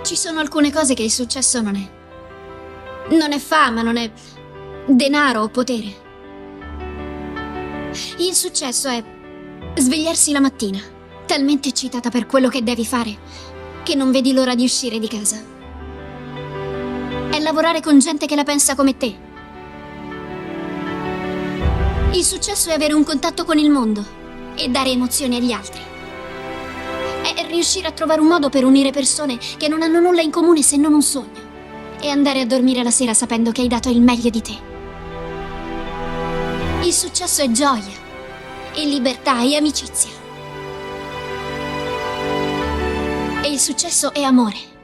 Ci sono alcune cose che il successo non è. Non è fama, non è denaro o potere. Il successo è svegliarsi la mattina, talmente eccitata per quello che devi fare, che non vedi l'ora di uscire di casa. È lavorare con gente che la pensa come te. Il successo è avere un contatto con il mondo e dare emozioni agli altri. È riuscire a trovare un modo per unire persone che non hanno nulla in comune se non un sogno e andare a dormire la sera sapendo che hai dato il meglio di te. Il successo è gioia e libertà e amicizia. E il successo è amore.